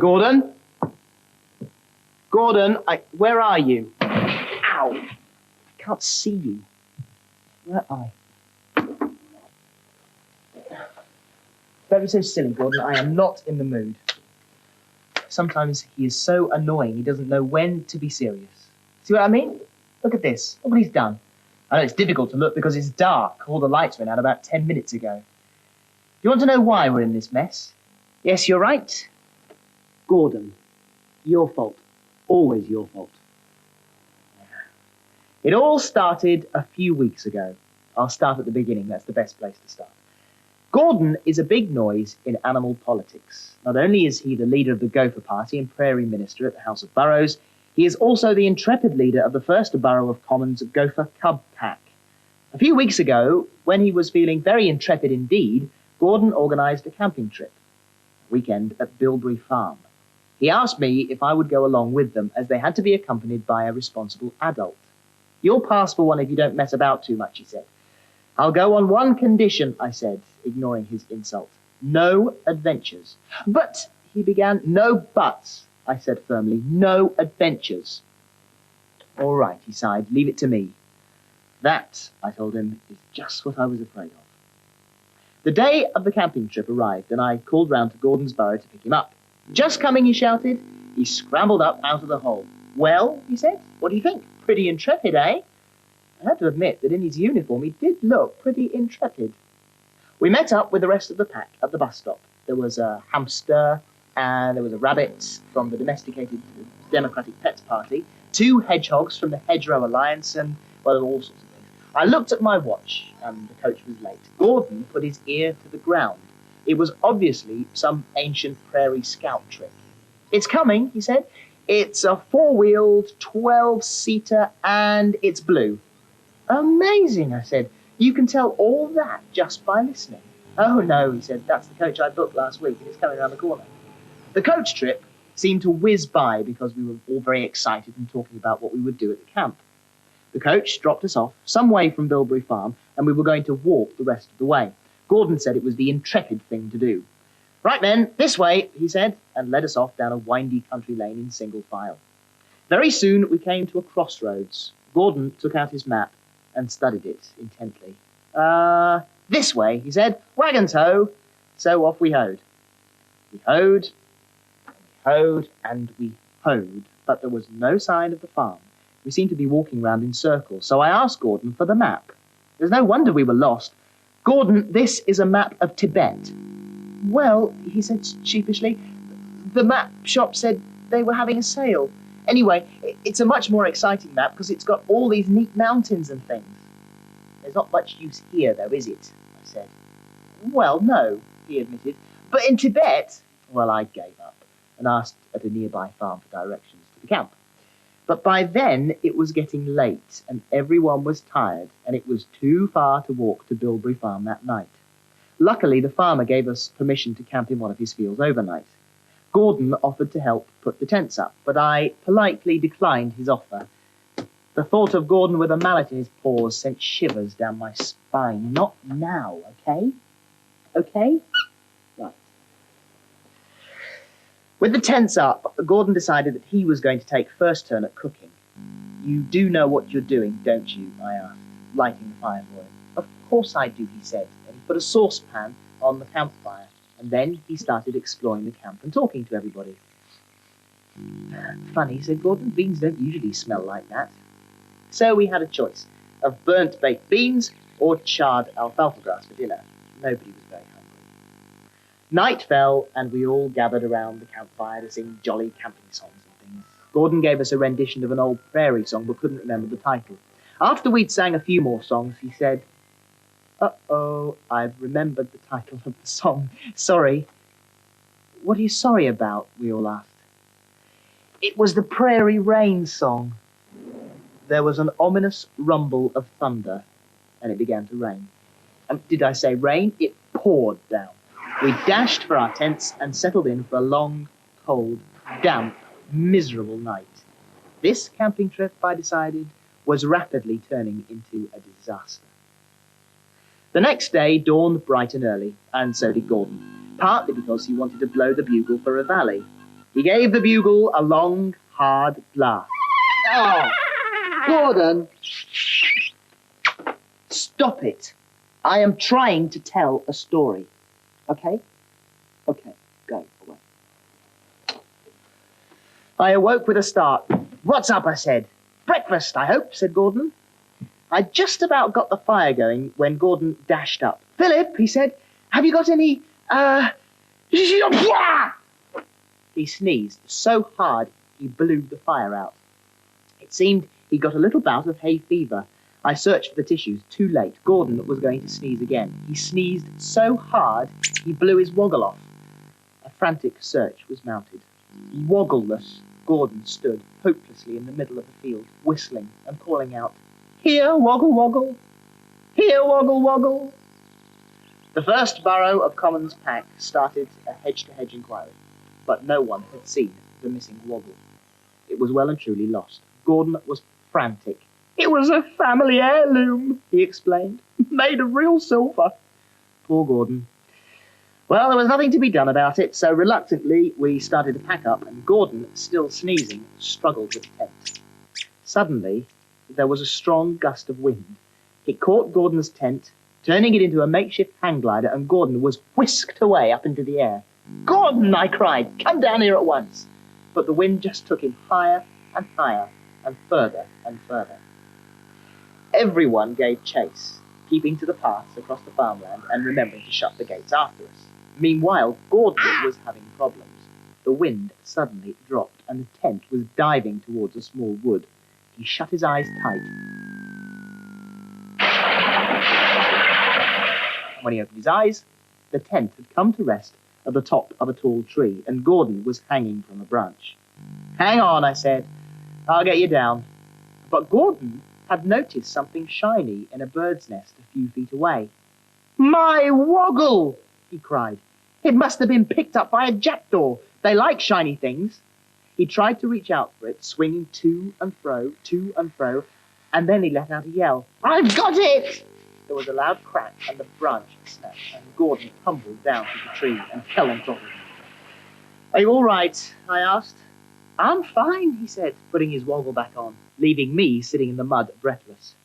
Gordon? Gordon, where are you? Ow! I can't see you. Where are you? Don't be so silly, Gordon. I am not in the mood. Sometimes he is so annoying he doesn't know when to be serious. See what I mean? Look at this. Look what he's done. I know it's difficult to look because it's dark. All the lights went out about 10 minutes ago. Do you want to know why we're in this mess? Yes, you're right. Gordon, your fault. Always your fault. It all started a few weeks ago. I'll start at the beginning. That's the best place to start. Gordon is a big noise in animal politics. Not only is he the leader of the Gopher Party and Prairie Minister at the House of Burrows, he is also the intrepid leader of the first Borough of Commons Gopher Cub Pack. A few weeks ago, when he was feeling very intrepid indeed, Gordon organised a camping trip, a weekend at Bilberry Farm. He asked me if I would go along with them, as they had to be accompanied by a responsible adult. You'll pass for one if you don't mess about too much, he said. I'll go on one condition, I said, ignoring his insult. No adventures. But, he began. No buts, I said firmly. No adventures. All right, he sighed. Leave it to me. That, I told him, is just what I was afraid of. The day of the camping trip arrived, and I called round to Gordon's burrow to pick him up. Just coming, he shouted. He scrambled up out of the hole. Well, he said, what do you think? Pretty intrepid, eh? I had to admit that in his uniform he did look pretty intrepid. We met up with the rest of the pack at the bus stop. There was a hamster, and there was a rabbit from the Domesticated Democratic Pets Party, 2 hedgehogs from the Hedgerow Alliance, and, well, all sorts of things. I looked at my watch, and the coach was late. Gordon put his ear to the ground. It was obviously some ancient prairie scout trick. It's coming, he said. It's a 4-wheeled, 12-seater, and it's blue. Amazing, I said. You can tell all that just by listening. Oh, no, he said. That's the coach I booked last week, and it's coming around the corner. The coach trip seemed to whiz by because we were all very excited and talking about what we would do at the camp. The coach dropped us off some way from Bilberry Farm, and we were going to walk the rest of the way. Gordon said it was the intrepid thing to do. Right then, this way, he said, and led us off down a windy country lane in single file. Very soon we came to a crossroads. Gordon took out his map and studied it intently. This way, he said. Wagons ho! So off we hoed. We hoed, and we hoed, but there was no sign of the farm. We seemed to be walking round in circles, so I asked Gordon for the map. There's no wonder we were lost. Gordon, this is a map of Tibet. Well, he said sheepishly, the map shop said they were having a sale. Anyway, it's a much more exciting map because it's got all these neat mountains and things. There's not much use here, though, is it? I said. Well, no, he admitted. But in Tibet, well, I gave up and asked at a nearby farm for directions to the camp. But by then it was getting late and everyone was tired and it was too far to walk to Bilberry Farm that night. Luckily, the farmer gave us permission to camp in one of his fields overnight. Gordon offered to help put the tents up, but I politely declined his offer. The thought of Gordon with a mallet in his paws sent shivers down my spine. Not now, okay? Okay? Right. With the tents up, Gordon decided that he was going to take first turn at cooking. You do know what you're doing, don't you? I asked, lighting the fire for him. Of course I do, he said, and he put a saucepan on the campfire, and then he started exploring the camp and talking to everybody. Funny, said Gordon, beans don't usually smell like that. So we had a choice of burnt baked beans or charred alfalfa grass for dinner. Nobody was very hungry. Night fell, and we all gathered around the campfire to sing jolly camping songs and things. Gordon gave us a rendition of an old prairie song, but couldn't remember the title. After we'd sang a few more songs, he said, Uh-oh, I've remembered the title of the song. Sorry. What are you sorry about? We all asked. It was the Prairie Rain song. There was an ominous rumble of thunder, and it began to rain. Did I say rain? It poured down. We dashed for our tents and settled in for a long, cold, damp, miserable night. This camping trip, I decided, was rapidly turning into a disaster. The next day dawned bright and early, and so did Gordon, partly because he wanted to blow the bugle for a valley. He gave the bugle a long, hard blast. Oh, Gordon! Stop it. I am trying to tell a story. Okay? Okay, go away. I awoke with a start. What's up, I said. Breakfast, I hope, said Gordon. I just about got the fire going when Gordon dashed up. Philip, he said, have you got any, He sneezed so hard he blew the fire out. It seemed he got a little bout of hay fever. I searched for the tissues. Too late. Gordon was going to sneeze again. He sneezed so hard he blew his woggle off. A frantic search was mounted. Woggleless, Gordon stood hopelessly in the middle of the field, whistling and calling out, "Here, woggle, woggle! Here, woggle, woggle!" The first burrow of Common's pack started a hedge-to-hedge inquiry, but no one had seen the missing woggle. It was well and truly lost. Gordon was frantic. "It was a family heirloom," he explained, "made of real silver." Poor Gordon. Well, there was nothing to be done about it, so reluctantly we started to pack up, and Gordon, still sneezing, struggled with the tent. Suddenly, there was a strong gust of wind. It caught Gordon's tent, turning it into a makeshift hang glider, and Gordon was whisked away up into the air. "Gordon," I cried, "come down here at once." But the wind just took him higher and higher, and further and further. Everyone gave chase, keeping to the paths across the farmland and remembering to shut the gates after us. Meanwhile, Gordon was having problems. The wind suddenly dropped, and the tent was diving towards a small wood. He shut his eyes tight. When he opened his eyes, the tent had come to rest at the top of a tall tree, and Gordon was hanging from a branch. "Hang on," I said. "I'll get you down." But Gordon had noticed something shiny in a bird's nest a few feet away. "My woggle!" he cried. "It must have been picked up by a jackdaw. They like shiny things." He tried to reach out for it, swinging to and fro, and then he let out a yell. "I've got it!" There was a loud crack, and the branch snapped, and Gordon tumbled down from the tree and fell on top of me. "Are you all right?" I asked. "I'm fine," he said, putting his woggle back on, leaving me sitting in the mud, breathless.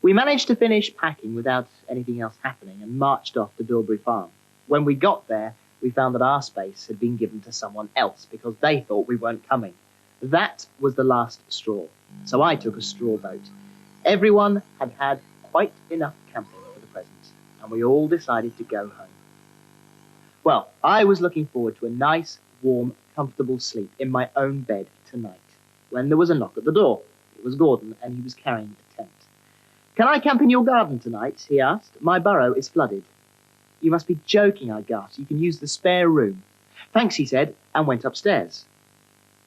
We managed to finish packing without anything else happening and marched off to Bilberry Farm. When we got there, we found that our space had been given to someone else because they thought we weren't coming. That was the last straw, so I took a straw boat. Everyone had had quite enough camping for the present, and we all decided to go home. Well, I was looking forward to a nice, warm, comfortable sleep in my own bed tonight, when there was a knock at the door. It was Gordon, and he was carrying a tent. "Can I camp in your garden tonight?" he asked. "My burrow is flooded." "You must be joking," I gasped. "You can use the spare room." "Thanks," he said, and went upstairs.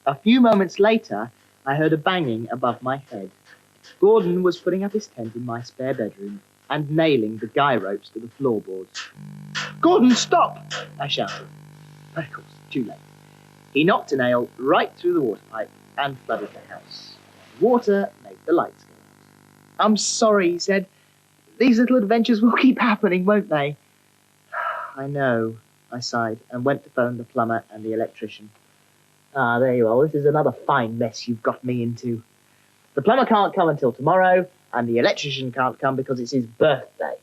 A few moments later, I heard a banging above my head. Gordon was putting up his tent in my spare bedroom and nailing the guy ropes to the floorboards. "Gordon, stop!" I shouted. But of course, too late. He knocked a nail right through the water pipe and flooded the house. Water made the lights go out. "I'm sorry," he said. "These little adventures will keep happening, won't they?" "I know," I sighed, and went to phone the plumber and the electrician. "Ah, there you are. This is another fine mess you've got me into. The plumber can't come until tomorrow, and the electrician can't come because it's his birthday."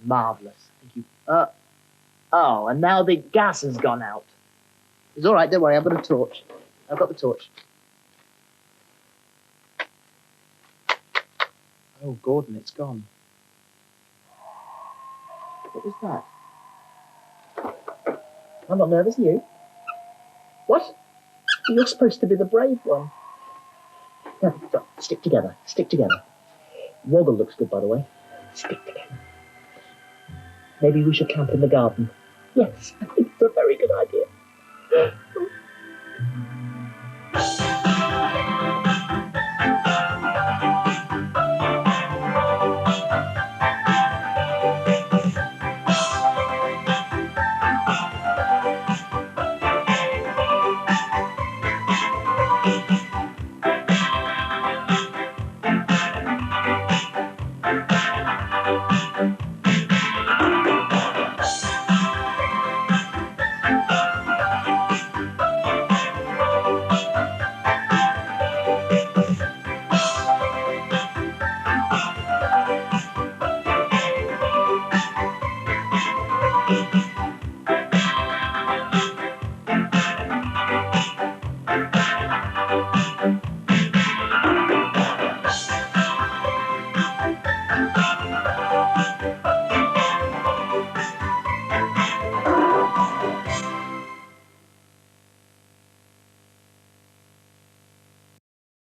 "Marvellous. Thank you. Oh, and now the gas has gone out." "It's all right, don't worry, I've got a torch. I've got the torch." Oh, Gordon, it's gone. What was that? I'm not nervous, you? What? You're supposed to be the brave one. No, stick together, stick together. Woggle looks good, by the way. Stick together. Maybe we should camp in the garden. Yes, I think it's a very good idea.